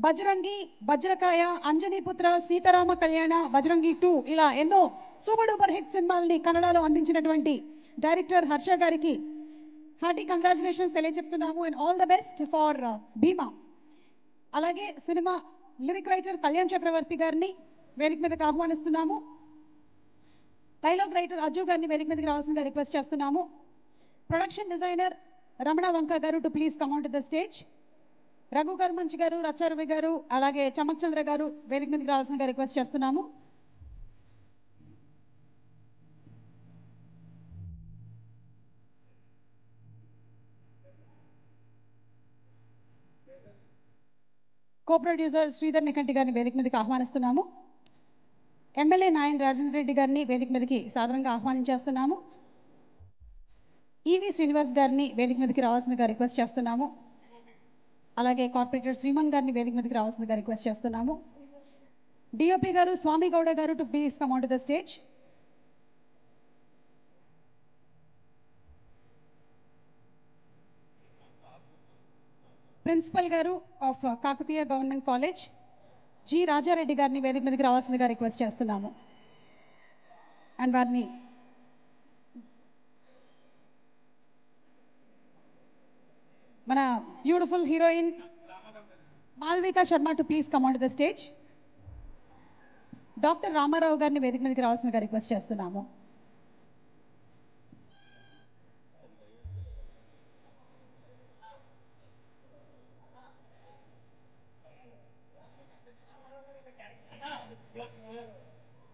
బజరంగి, వజ్రకాయ, అంజనీపుత్ర, సీతారామ కళ్యాణ, బజరంగి 2 ఇలా ఎన్నో సూపర్ డూపర్ హిట్ సినిమాలని కన్నడలో అందించినటువంటి డైరెక్టర్ హర్ష గారికి హార్టీ కంగ్రాచులేషన్స్ తెలియజెప్తున్నాము and all the best for Bheema. అలాగే cinema lyric writer Kalyan Chakravarthi గారిని వేదిక మీదకి ఆహ్వానిస్తున్నాము. డైలాగ్ రైటర్ అజ్జు గారిని వేదిక మీదకి రావాల్సిందిగా రిక్వెస్ట్ చేస్తున్నాము. ప్రొడక్షన్ డిజైనర్ రమణ వంక గారు to please come on to the stage. Raghu కర్మంచ్ గారు, రచ్చారవి గారు, అలాగే చమక్ చంద్ర గారు వేదిక మీదకి రావాల్సిందిగా రిక్వెస్ట్ చేస్తున్నాము. కో ప్రొడ్యూసర్ శ్రీధర్ నికంటి గారిని వేదిక మీదకి ఆహ్వానిస్తున్నాము. ఎమ్మెల్యే నాయన్ రాజేంద్ర రెడ్డి గారిని వేదిక మీదకి సాధారణంగా ఆహ్వానించేస్తున్నాము. ఈవి శ్రీనివాస్ గారిని వేదిక మీదకి రావాల్సిందిగా రిక్వెస్ట్ చేస్తున్నాము. అలాగే కార్పొరేటర్ శ్రీమన్ గారిని వేదిక మీదకి రావాల్సిందిగా రిక్వెస్ట్ చేస్తున్నాము. డిఓపి గారు స్వామి గౌడ గారు to please come on to the stage. Principal గారు of Kakatiya government college G Rajareddy గారిని వేదిక మీదకి రావాల్సిందిగా రిక్వెస్ట్ చేస్తున్నాము. అండ్ వారిని మన beautiful heroine Malvika Sharma to please come on to the stage. Doctor Ramarao గారిని వేదిక మీదకి రావాల్సిందిగా రిక్వెస్ట్ చేస్తున్నాము.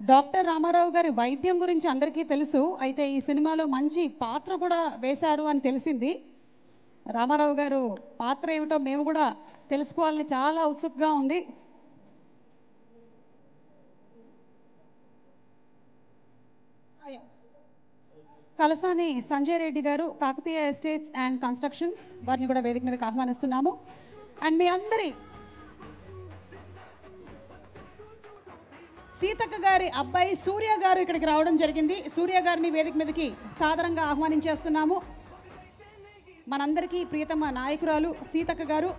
డాక్టర్ రామారావు గారి వైద్యం గురించి అందరికీ తెలుసు. అయితే ఈ సినిమాలో మంచి పాత్ర కూడా వేశారు అని తెలిసింది. రామారావు గారు పాత్ర ఏమిటో మేము కూడా తెలుసుకోవాలని చాలా ఉత్సుకగా ఉంది. కలసాని సంజయ్ రెడ్డి గారు కాకతీయ ఎస్టేట్స్ అండ్ కన్స్ట్రక్షన్స్ వారిని కూడా వేదిక మీదకి ఆహ్వానిస్తున్నాము. అండ్ మీ అందరి సీతక్క గారి అబ్బాయి సూర్య గారు ఇక్కడికి రావడం జరిగింది. సూర్య గారిని వేదిక మీదకి సాదరంగా ఆహ్వానించేస్తున్నాము. మనందరికీ ప్రియతమ నాయకురాలు సీతక్క గారు,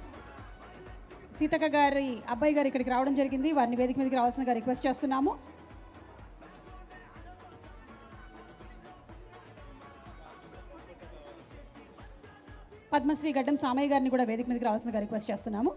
సీతక్క గారి అబ్బాయి గారు ఇక్కడికి రావడం జరిగింది. వారిని వేదిక మీదకి రావాల్సిందిగా రిక్వెస్ట్ చేస్తున్నాము. పద్మశ్రీ గడ్డం సామయ్య గారిని కూడా వేదిక మీదకి రావాల్సిందిగా రిక్వెస్ట్ చేస్తున్నాము.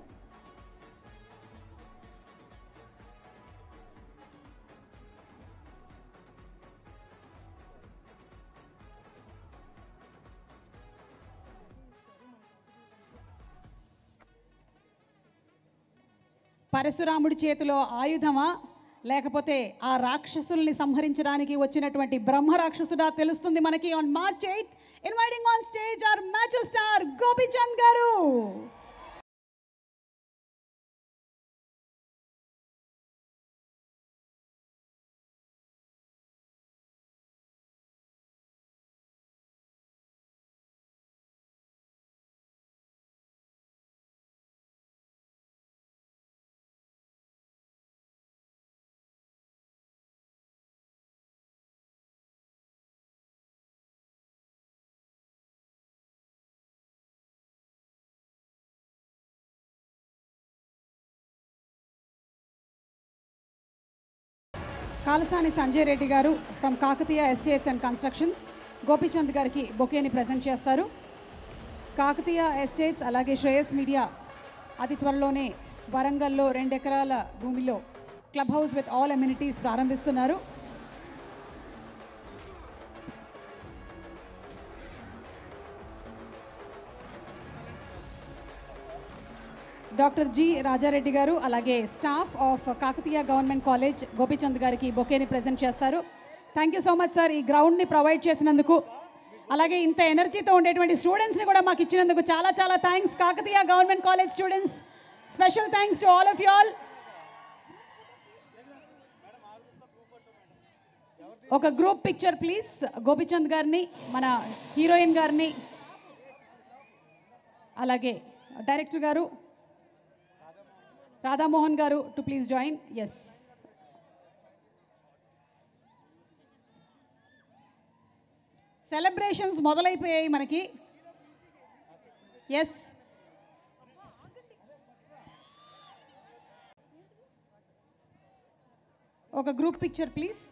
పరశురాముడి చేతిలో ఆయుధమా లేకపోతే ఆ రాక్షసుల్ని సంహరించడానికి వచ్చినటువంటి బ్రహ్మ రాక్షసుడా తెలుస్తుంది మనకి. On March 8th inviting on stage our macho star Gopichand garu. Kalasani Sanjay Reddy garu from Kakatiya estates and constructions Gopichand గారికి బొకేని ప్రజెంట్ చేస్తారు. కాకతీయ ఎస్టేట్స్ అలాగే శ్రేయస్ మీడియా అతి త్వరలోనే వరంగల్లో 2 ఎకరాల భూమిలో club house with all amenities ప్రారంభిస్తున్నారు. Doctor G Rajareddy గారు అలాగే staff of Kakatiya government college Gopichand గారికి బొకేని ప్రజెంట్ చేస్తారు. Thank you so much sir, ఈ గ్రౌండ్ని ప్రొవైడ్ చేసినందుకు, అలాగే ఇంత ఎనర్జీతో ఉండేటువంటి స్టూడెంట్స్ని కూడా మాకు ఇచ్చినందుకు చాలా చాలా thanks. Kakatiya government college students, special thanks to all of you all. ఒక గ్రూప్ పిక్చర్ ప్లీజ్, గోపీచంద్ గారిని, మన హీరోయిన్ గారిని, అలాగే డైరెక్టర్ గారు రాధామోహన్ గారు to please join. Yes, celebrations మొదలైపోయాయి మనకి. ఎస్, ఒక గ్రూప్ పిక్చర్ ప్లీజ్.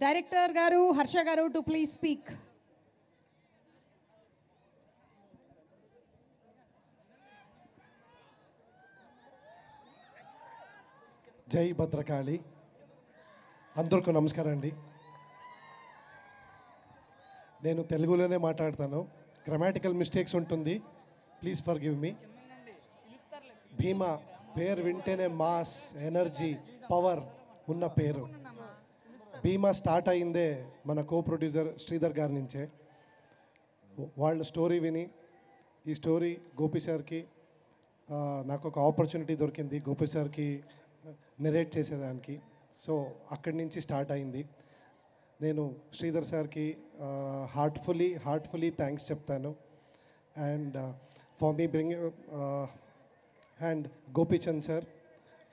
డైరెక్టర్ గారు హర్ష గారు టు ప్లీజ్ స్పీక్. జై భద్రకాళి. అందరికీ నమస్కారం అండి. నేను తెలుగులోనే మాట్లాడతాను, గ్రామాటికల్ మిస్టేక్స్ ఉంటుంది, ప్లీజ్ ఫర్ గివ్ మీ. భీమా పేరు వింటేనే మాస్, ఎనర్జీ, పవర్ ఉన్న పేరు. భీమా స్టార్ట్ అయిందే మన కో ప్రొడ్యూసర్ శ్రీధర్ గారి నుంచే. వాళ్ళ స్టోరీ విని ఈ స్టోరీ గోపి సార్కి నాకు ఒక ఆపర్చునిటీ దొరికింది గోపి సార్కి నెరేట్ చేసేదానికి. సో అక్కడి నుంచి స్టార్ట్ అయింది. నేను శ్రీధర్ సార్కి హార్ట్ఫుల్లీ థ్యాంక్స్ చెప్తాను. And for me bring and Gopichand sir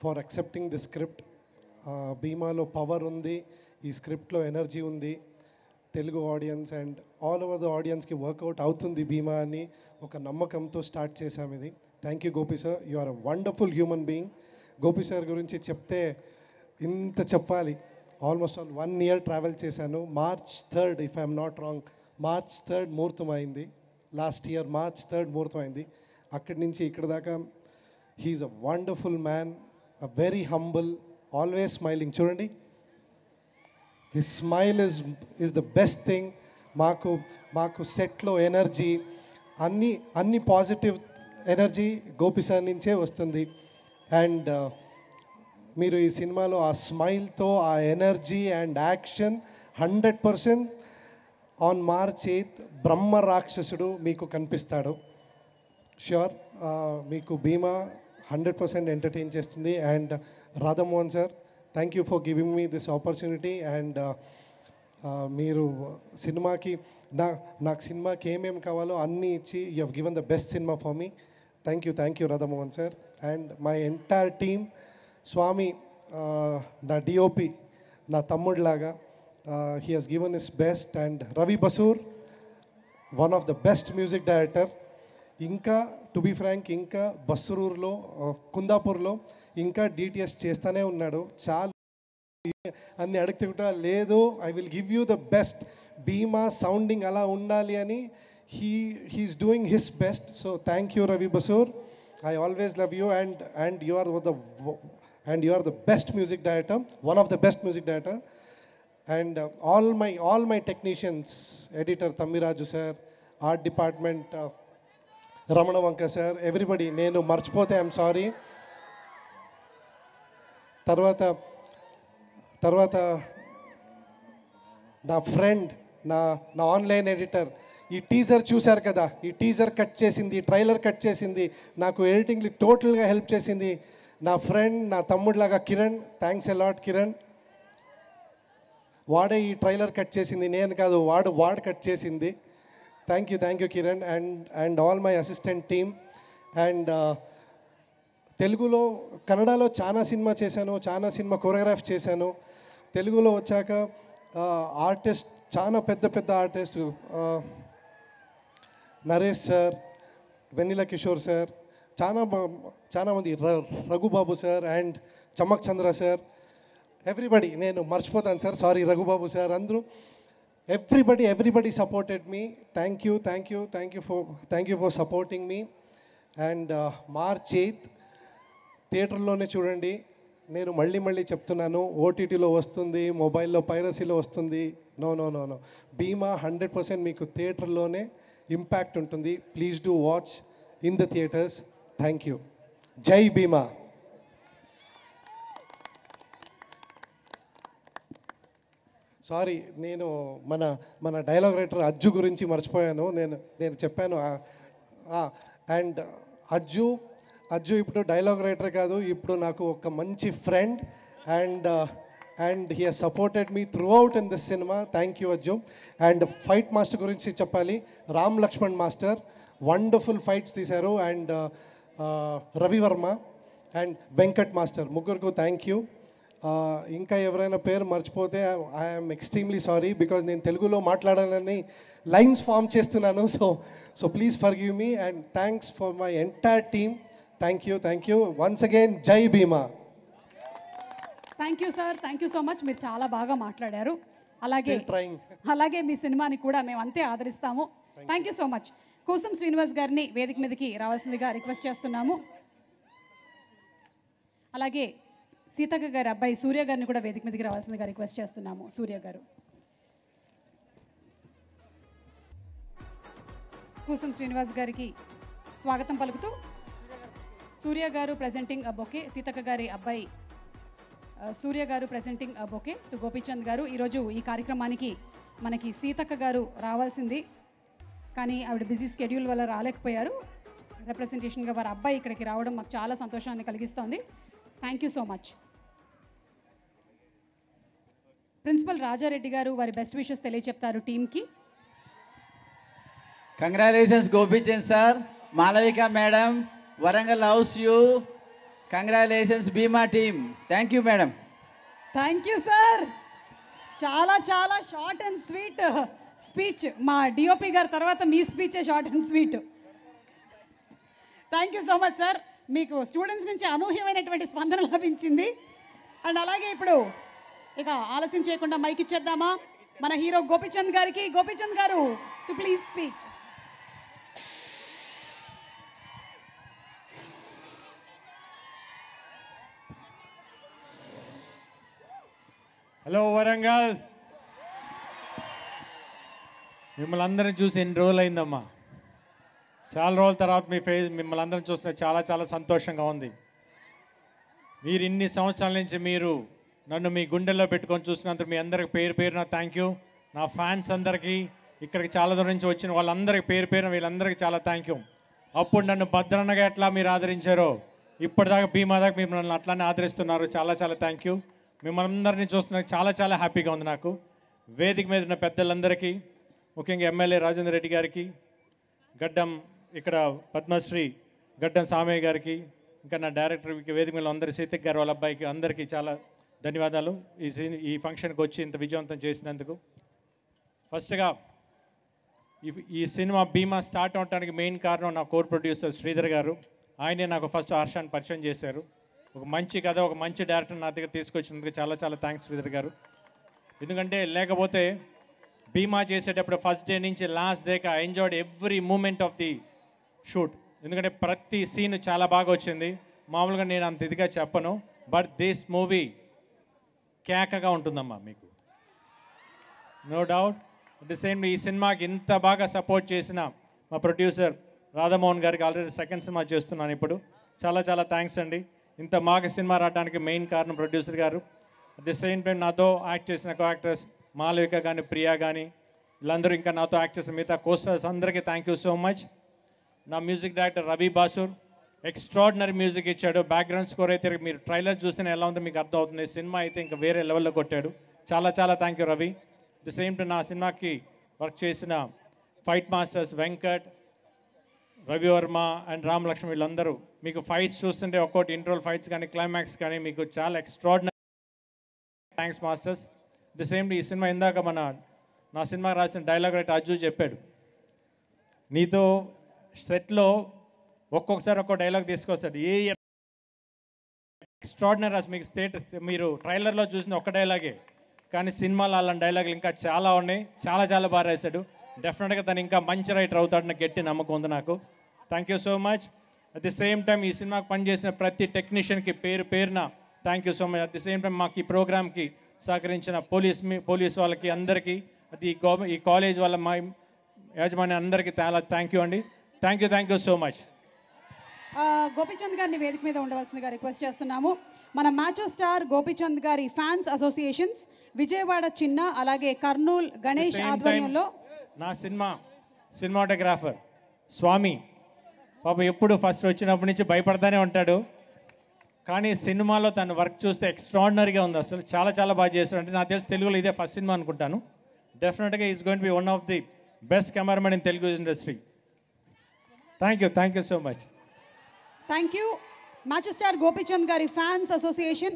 for accepting the script. భీమాలో పవర్ ఉంది, ఈ స్క్రిప్ట్లో ఎనర్జీ ఉంది, Telugu audience and all over the ఆడియన్స్కి వర్కౌట్ అవుతుంది భీమా అని ఒక నమ్మకంతో స్టార్ట్ చేశాము ఇది. Thank you Gopi sir, you are a wonderful human being. Gopi sir గురించి చెప్తే ఇంత చెప్పాలి. ఆల్మోస్ట్ 1 year ట్రావెల్ చేశాను. March 3rd if I'm not wrong, March 3rd ముహూర్తం అయింది. లాస్ట్ ఇయర్ March 3rd ముహూర్తం అయింది. అక్కడి నుంచి ఇక్కడ దాకా he's a wonderful man, a very humble, always smiling. చూడండి, his smile is the best thing. మాకు సెట్లో ఎనర్జీ అన్ని పాజిటివ్ ఎనర్జీ గోపి సార్ నుంచే వస్తుంది. అండ్ మీరు ఈ సినిమాలో ఆ స్మైల్తో, ఆ energy and action 100% on March 8th బ్రహ్మ రాక్షసుడు మీకు కనిపిస్తాడు. ష్యూర్, మీకు భీమా 100% ఎంటర్టైన్ చేస్తుంది. And Radha Mohan sir, thank you for giving me this opportunity. And మీరు సినిమాకి నాకు సినిమాకి ఏమేమి కావాలో అన్నీ ఇచ్చి you have given the best cinema for me. Thank you Radha Mohan sir and my entire team. స్వామి నా డిఓపి నా తమ్ముడిలాగా, he has given his best. And Ravi Basur, one of the best music director. ఇంకా టు బీ ఫ్రాంక్, ఇంకా బస్రూర్లో, కుందాపూర్లో ఇంకా డిటిఎస్ చేస్తూనే ఉన్నాడు. చాలా అన్ని అడుగుతుంటా లేదు, I will give you the best, Bhimaa sounding అలా ఉండాలి అని he's doing his best. So thank you Ravi Basrur, I always love you and you are the best music director, one of the best music director. And all my technicians, editor Tammiraju sir, art department Ramana Vanka sir, everybody, నేను మర్చిపోతే ఐఎమ్ సారీ. తర్వాత నా ఫ్రెండ్, నా ఆన్లైన్ ఎడిటర్, ఈ టీజర్ చూశారు కదా, ఈ టీజర్ కట్ చేసింది, ట్రైలర్ కట్ చేసింది, నాకు ఎడిటింగ్లో టోటల్గా హెల్ప్ చేసింది నా ఫ్రెండ్, నా తమ్ముడిలాగా కిరణ్. Thanks a lot Kiran. వాడే ఈ ట్రైలర్ కట్ చేసింది, నేను కాదు, వాడు కట్ చేసింది. Thank you Kiran and all my assistant team. And తెలుగులో, కన్నడలో చాలా సినిమా చేశాను, చాలా సినిమా కొరియోగ్రాఫ్ చేశాను. తెలుగులో వచ్చాక ఆర్టిస్ట్, చాలా పెద్ద artist, Naresh sir, Vennela Kishore sir, చాలా మంది, Raghubabu sir and Chamak Chandra sir, everybody. నేను మర్చిపోతాను సార్, సారీ రఘుబాబు సార్, అందరూ everybody supported me. Thank you for supporting me. And March 8 థియేటర్లోనే చూడండి. నేను మళ్ళీ చెప్తున్నాను, ఓటీటీలో వస్తుంది, మొబైల్లో పైరసీలో వస్తుంది. నో, భీమా 100% మీకు థియేటర్లోనే ఇంపాక్ట్ ఉంటుంది. Please do watch in the theatres. Thank you. జై భీమా. సారీ, నేను మన డైలాగ్ రైటర్ అజ్జు గురించి మర్చిపోయాను. నేను చెప్పాను. అండ్ అజ్జు ఇప్పుడు డైలాగ్ రైటర్ కాదు, ఇప్పుడు నాకు ఒక మంచి friend. And he has supported me throughout in this cinema. Thank you Ajju. And fight master గురించి చెప్పాలి, Ram Lakshman master wonderful fights తీశారు. And Ravivarma and Venkat master, ముగ్గురికి థ్యాంక్ యూ. ఇంకా ఎవరైనా పేరు మర్చిపోతే ఐఎమ్ ఎక్స్ట్రీమ్లీ సారీ, బికాజ్ నేను తెలుగులో మాట్లాడాలని లైన్స్ ఫామ్ చేస్తున్నాను. So please forgive me and thanks for my entire team. Thank you once again. జై Bheema. Thank you sir, thank you so much. మీరు చాలా బాగా మాట్లాడారు. అలాగే మీ సినిమాని కూడా మేము అంతే ఆదరిస్తాము. Thank you so much. కోసం శ్రీనివాస్ గారిని వేదిక మీదకి రావాల్సిందిగా రిక్వెస్ట్ చేస్తున్నాము. అలాగే సీతక్క గారి అబ్బాయి సూర్య గారిని కూడా వేదిక మీదకి రావాల్సిందిగా రిక్వెస్ట్ చేస్తున్నాము. సూర్య గారు, కూసం శ్రీనివాస్ గారికి స్వాగతం పలుకుతూ, సూర్య గారు ప్రెజెంటింగ్ అ బొకే, సీతక్క గారి అబ్బాయి సూర్య గారు presenting a bouquet to Gopichand గారు. ఈరోజు ఈ కార్యక్రమానికి మనకి సీతక్క గారు రావాల్సింది, కానీ ఆవిడ బిజీ స్కెడ్యూల్ వల్ల రాలేకపోయారు. రిప్రజెంటేషన్గా వారి అబ్బాయి ఇక్కడికి రావడం మాకు చాలా సంతోషాన్ని కలిగిస్తోంది. Thank you so much. Principal Rajareddy గారు వారి బెస్ట్ విషెస్ తెలియచెప్తారు టీమ్కి. Congratulations Gopichand sir, Malavika madam, Warangal హౌస్ యూ. Congratulations Bhima team. Thank you madam. Thank you sir. చాలా షార్ట్ అండ్ స్వీట్ స్పీచ్. మా డిఓపి గారి తర్వాత మీ స్పీచే short and sweet. Thank you so much sir. మీకు స్టూడెంట్స్ నుంచి అనూహ్యమైనటువంటి స్పందన లభించింది. అండ్ అలాగే ఇప్పుడు ఇక ఆలస్యం చేయకుండా మైక్ ఇచ్చేద్దామా మన హీరో గోపీచంద్ గారికి. గోపీచంద్ గారు to please speak. Hello Warangal, మిమ్మల్ని అందరిని చూసి ఎన్ని రోజులు అయిందమ్మా. చాలా రోజుల తర్వాత మిమ్మల్ని అందరం చూసిన చాలా సంతోషంగా ఉంది. మీరు ఇన్ని సంవత్సరాల నుంచి మీరు నన్ను మీ గుండెల్లో పెట్టుకొని చూసినందుకు మీ అందరికి పేరున థ్యాంక్ యూ. నా ఫ్యాన్స్ అందరికీ, ఇక్కడికి చాలా దూరం నుంచి వచ్చిన వాళ్ళందరికీ పేరున వీళ్ళందరికీ చాలా థ్యాంక్ యూ. అప్పుడు నన్ను భద్రన్నగా ఎట్లా మీరు ఆదరించారో ఇప్పటిదాకా భీమా దాకా మీరు నన్ను అట్లానే ఆదరిస్తున్నారు. చాలా థ్యాంక్ యూ. మిమ్మల్ని అందరినీ చూస్తున్నా చాలా హ్యాపీగా ఉంది నాకు. వేదిక మీద ఉన్న పెద్దలందరికీ, ముఖ్యంగా ఎమ్మెల్యే రాజేందర్ రెడ్డి గారికి, గడ్డం ఇక్కడ పద్మశ్రీ గడ్డం సామయ్య గారికి, ఇంకా నా డైరెక్టర్ వేదిక మీద అందరి సీతక్ గారు వాళ్ళ అబ్బాయికి అందరికీ చాలా ధన్యవాదాలు ఈ ఫంక్షన్కి వచ్చి ఇంత విజయవంతం చేసినందుకు. ఫస్ట్గా ఈ సినిమా భీమా స్టార్ట్ అవడానికి మెయిన్ కారణం నా కోర్ ప్రొడ్యూసర్ శ్రీధర్ గారు. ఆయనే నాకు ఫస్ట్ హర్షాన్ని పరిచయం చేశారు. ఒక మంచి కథ, ఒక మంచి డైరెక్టర్ నా దగ్గర తీసుకొచ్చినందుకు చాలా చాలా థ్యాంక్స్ శ్రీధర్ గారు. ఎందుకంటే లేకపోతే భీమా చేసేటప్పుడు ఫస్ట్ డే నుంచి లాస్ట్ దాకా I enjoyed every moment of the shoot. ఎందుకంటే ప్రతి సీన్ చాలా బాగా వచ్చింది. మామూలుగా నేను అంత ఇదిగా చెప్పను, బట్ దిస్ మూవీ కేకగా ఉంటుందమ్మా మీకు, no doubt. At the same ఈ సినిమాకి ఇంత బాగా సపోర్ట్ చేసిన మా ప్రొడ్యూసర్ రాధామోహన్ గారికి ఆల్రెడీ సెకండ్ సినిమా చేస్తున్నాను ఇప్పుడు. చాలా చాలా థ్యాంక్స్ అండి. ఇంత బాగా సినిమా రావడానికి మెయిన్ కారణం ప్రొడ్యూసర్ గారు. అట్ ది సేమ్ టైం నాతో యాక్ట్ చేసిన కో యాక్టర్స్ మాలవిక కానీ, ప్రియా కానీ, వీళ్ళందరూ ఇంకా నాతో యాక్ట్ చేసిన మిగతా కోస్టర్స్ అందరికీ థ్యాంక్ యూ సో మచ్. నా music director Ravi Basrur extraordinary music ఇచ్చాడు. బ్యాక్గ్రౌండ్ స్కోర్ అయితే మీరు ట్రైలర్ చూస్తేనే ఎలా ఉందో మీకు అర్థం అవుతుంది. సినిమా అయితే ఇంకా వేరే లెవెల్లో కొట్టాడు. చాలా చాలా thank you Ravi. The same time నా సినిమాకి వర్క్ చేసిన fight masters Venkat, Ravi Varma and Ram Lakshman, వీళ్ళందరూ మీకు ఫైట్స్ చూస్తుంటే ఒక్కోటి ఇంట్రోల్ ఫైట్స్ కానీ క్లైమాక్స్ కానీ మీకు చాలా extraordinary thanks masters. The same ఈ సినిమా ఇందాక నా సినిమా రాసిన డైలాగ్ రైటర్ అజ్జు చెప్పాడు, నీతో సెట్లో ఒక్కొక్కసారి ఒక్కో డైలాగ్ తీసుకొస్తాడు. ఏ ఎక్స్ట్రాడినరీ రాసి మీకు మీరు ట్రైలర్లో చూసిన ఒక్క డైలాగే, కానీ సినిమాలో అలాంటి డైలాగులు ఇంకా చాలా ఉన్నాయి. చాలా చాలా బాగా రాశాడు. డెఫినెట్గా తను ఇంకా మంచి రైటర్ అవుతాడని గట్టి నమ్మకం ఉంది నాకు. Thank you so much. At the same time ఈ సినిమాకి పనిచేసిన ప్రతి టెక్నీషియన్కి పేరున thank you so much. At the same time మాకు ఈ ప్రోగ్రామ్కి సహకరించిన పోలీస్ వాళ్ళకి అందరికీ, అది ఈ కాలేజ్ వాళ్ళ మా యాజమాన్యం అందరికీ చాలా థ్యాంక్ యూ అండి. Thank you so much. Gopichand గారిని వేదిక మీద ఉండవలసిందిగా రిక్వెస్ట్ చేస్తున్నాము. మన మ్యాచో స్టార్ గోపీచంద్ గారి ఫ్యాన్స్ అసోసియేషన్స్ విజయవాడ చిన్న, అలాగే కర్నూల్ గణేష్ ఆధ్వర్యంలో నా సినిమాటోగ్రాఫర్ స్వామి పాప ఎప్పుడు ఫస్ట్ వచ్చినప్పటి నుంచి భయపడతానే ఉంటాడు, కానీ సినిమాలో తన వర్క్ చూస్తే ఎక్స్ట్రాడినరీగా ఉంది. అసలు చాలా చాలా బాగా చేశాడు. అంటే నాకు తెలిసి తెలుగులో ఇదే ఫస్ట్ సినిమా అనుకుంటాను. డెఫినెట్గా is going to be one of the best cameraman in Telugu industry. Thank you so much. Thank you. మ్యాచో star Gopichand గారి ఫ్యాన్స్ అసోసియేషన్.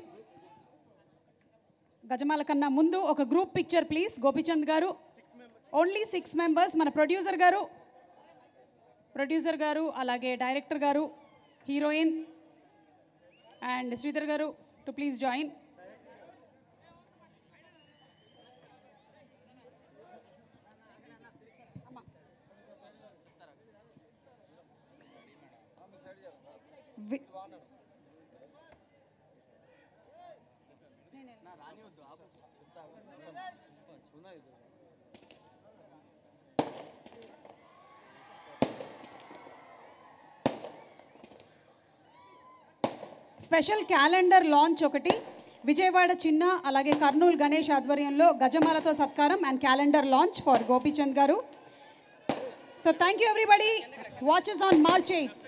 గజమాల కన్నా ముందు ఒక గ్రూప్ పిక్చర్ ప్లీజ్. గోపీచంద్ గారు ఓన్లీ 6 మెంబర్స్. మన ప్రొడ్యూసర్ గారు అలాగే డైరెక్టర్ గారు, హీరోయిన్ అండ్ శ్రీధర్ గారు to please join. Special calendar launch ఒకటి విజయవాడ చిన్న, అలాగే కర్నూలు గణేష్ ఆధ్వర్యంలో గజమాలతో సత్కారం and calendar launch for Gopichand గారు. So thank you everybody. Watches on March 8.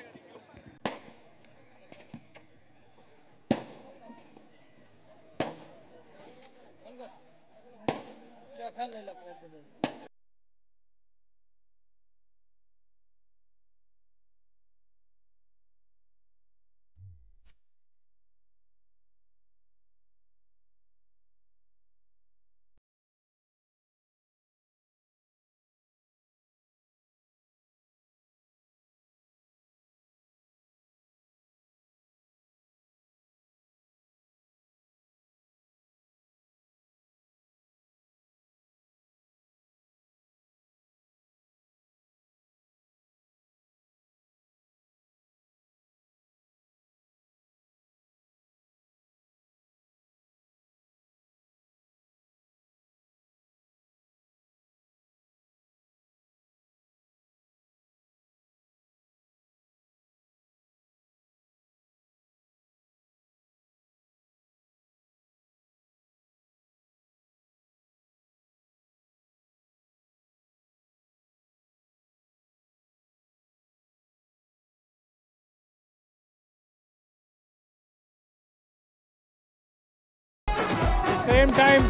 Same time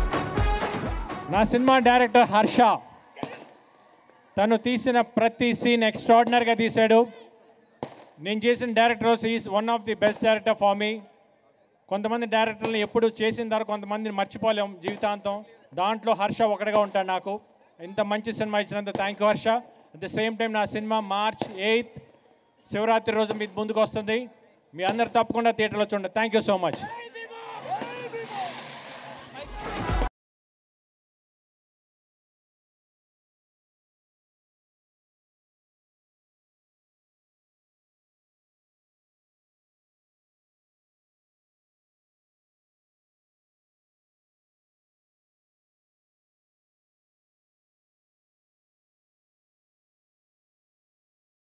నా సినిమా డైరెక్టర్ హర్ష తను తీసిన ప్రతి సీన్ ఎక్స్ట్రాడినరీగా తీశాడు. నేను చేసిన directors is one of the best director for me. కొంతమంది డైరెక్టర్ని ఎప్పుడు చేసిన తర్వాత కొంతమందిని మర్చిపోలేం జీవితాంతం. దాంట్లో హర్ష ఒకటిగా ఉంటాడు నాకు. ఇంత మంచి సినిమా ఇచ్చినందుకు thank you Harsha. At the same time నా సినిమా March 8th శివరాత్రి రోజు మీ ముందుకు వస్తుంది. మీ అందరు తప్పకుండా థియేటర్లో చూడండి. Thank you so much.